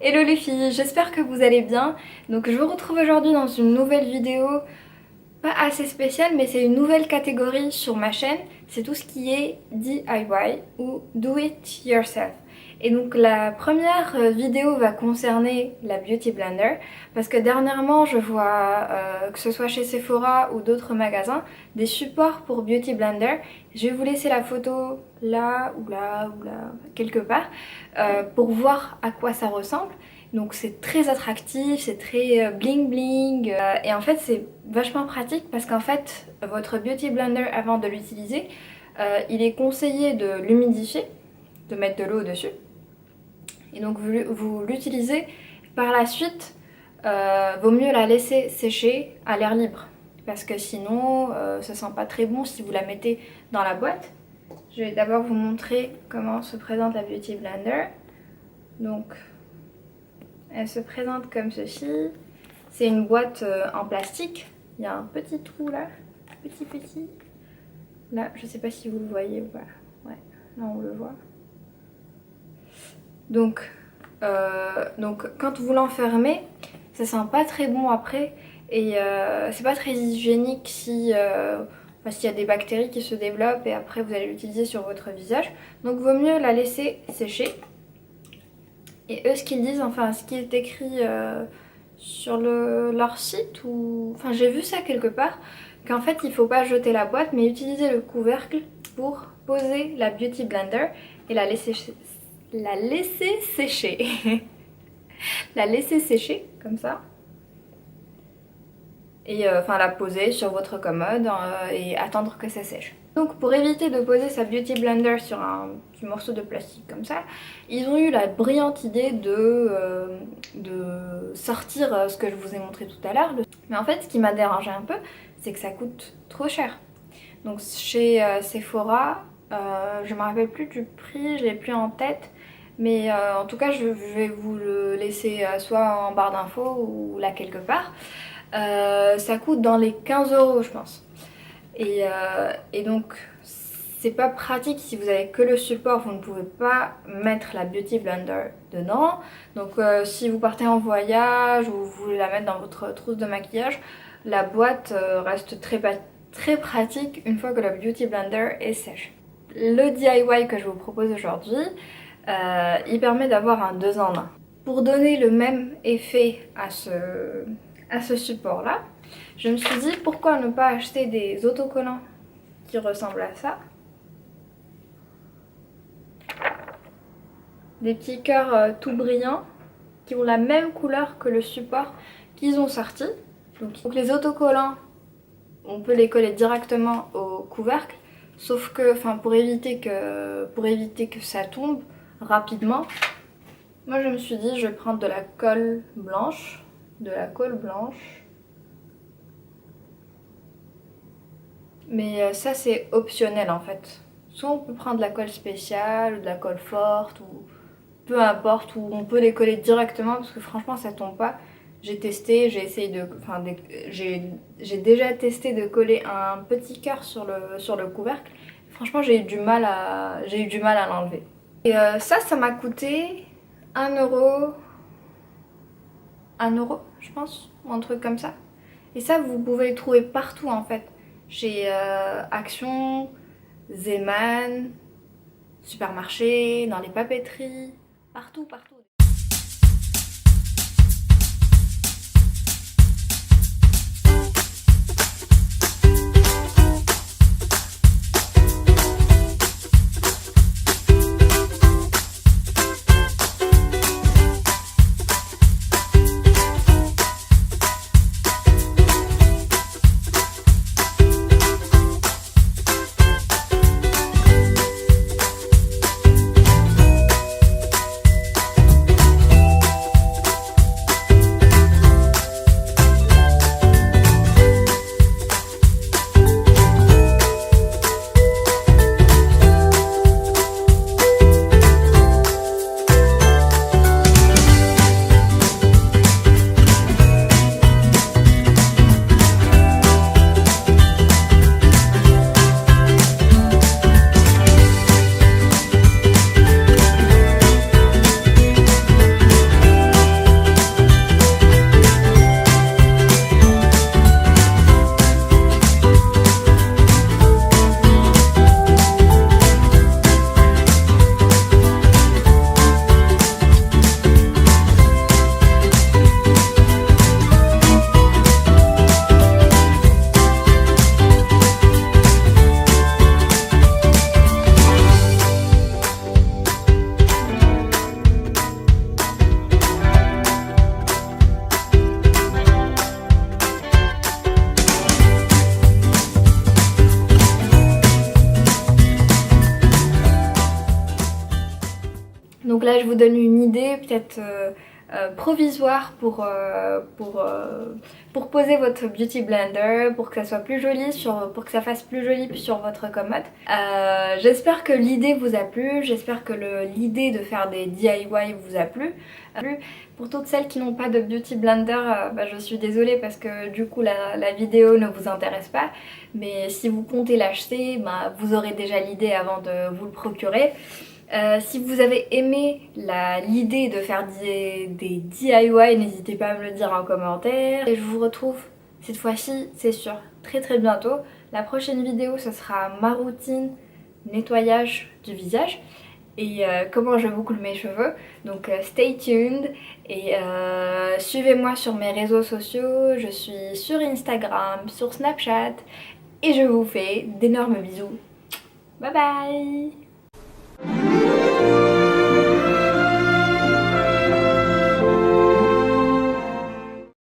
Hello les filles, j'espère que vous allez bien. Donc je vous retrouve aujourd'hui dans une nouvelle vidéo, pas assez spéciale, mais c'est une nouvelle catégorie sur ma chaîne. C'est tout ce qui est DIY ou Do It Yourself. Et donc la première vidéo va concerner la Beauty Blender parce que dernièrement je vois, que ce soit chez Sephora ou d'autres magasins, des supports pour Beauty Blender. Je vais vous laisser la photo là ou là ou là, quelque part, pour voir à quoi ça ressemble. Donc c'est très attractif, c'est très bling bling, et en fait c'est vachement pratique parce qu'en fait votre Beauty Blender, avant de l'utiliser, il est conseillé de l'humidifier, de mettre de l'eau dessus. Et donc vous l'utilisez, par la suite, vaut mieux la laisser sécher à l'air libre. Parce que sinon, ça sent pas très bon si vous la mettez dans la boîte. Je vais d'abord vous montrer comment se présente la Beauty Blender. Donc, elle se présente comme ceci. C'est une boîte en plastique. Il y a un petit trou là, petit. Là, je sais pas si vous le voyez ou pas. Ouais, là on le voit. Donc quand vous l'enfermez, ça sent pas très bon après et c'est pas très hygiénique s'il y a des bactéries qui se développent et après vous allez l'utiliser sur votre visage. Donc vaut mieux la laisser sécher. Et eux, ce qu'ils disent, enfin ce qui est écrit sur leur site, ou enfin j'ai vu ça quelque part, qu'en fait il faut pas jeter la boîte mais utiliser le couvercle pour poser la Beauty Blender et la laisser sécher. La laisser sécher comme ça. Et la poser sur votre commode et attendre que ça sèche. Donc pour éviter de poser sa Beauty Blender sur un petit morceau de plastique comme ça, ils ont eu la brillante idée de sortir ce que je vous ai montré tout à l'heure. Mais en fait ce qui m'a dérangé un peu, c'est que ça coûte trop cher. Donc chez Sephora, je me rappelle plus du prix, je l'ai plus en tête. Mais en tout cas je vais vous le laisser soit en barre d'infos ou là quelque part. Ça coûte dans les 15 € je pense. Et donc c'est pas pratique si vous avez que le support, vous ne pouvez pas mettre la Beauty Blender dedans. Donc si vous partez en voyage ou vous voulez la mettre dans votre trousse de maquillage, la boîte reste très pratique une fois que la Beauty Blender est sèche. Le DIY que je vous propose aujourd'hui, il permet d'avoir un 2 en 1. Pour donner le même effet à ce support là, je me suis dit pourquoi ne pas acheter des autocollants qui ressemblent à ça. Des petits cœurs tout brillants qui ont la même couleur que le support qu'ils ont sorti. Donc les autocollants, on peut les coller directement au couvercle, sauf que pour éviter que ça tombe rapidement, moi je me suis dit je vais prendre de la colle blanche, mais ça c'est optionnel en fait. Soit on peut prendre de la colle spéciale ou de la colle forte ou peu importe, ou on peut les coller directement parce que franchement ça tombe pas. J'ai testé, j'ai déjà testé de coller un petit cœur sur le couvercle. Franchement j'ai eu du mal à l'enlever. Et ça m'a coûté 1 € je pense, ou un truc comme ça. Et ça vous pouvez le trouver partout en fait. Chez Action, Zeman, supermarché, dans les papeteries, partout. Donc là je vous donne une idée peut-être provisoire pour poser votre beauty blender, pour que ça soit plus joli, pour que ça fasse plus joli sur votre commode. J'espère que l'idée vous a plu, j'espère que l'idée de faire des DIY vous a plu. Pour toutes celles qui n'ont pas de beauty blender, je suis désolée parce que du coup la vidéo ne vous intéresse pas, mais si vous comptez l'acheter, vous aurez déjà l'idée avant de vous le procurer. Si vous avez aimé l'idée de faire des DIY, n'hésitez pas à me le dire en commentaire. Et je vous retrouve cette fois-ci, c'est sûr, très très bientôt. La prochaine vidéo, ce sera ma routine nettoyage du visage et comment je boucle mes cheveux. Donc stay tuned et suivez-moi sur mes réseaux sociaux. Je suis sur Instagram, sur Snapchat et je vous fais d'énormes bisous. Bye bye!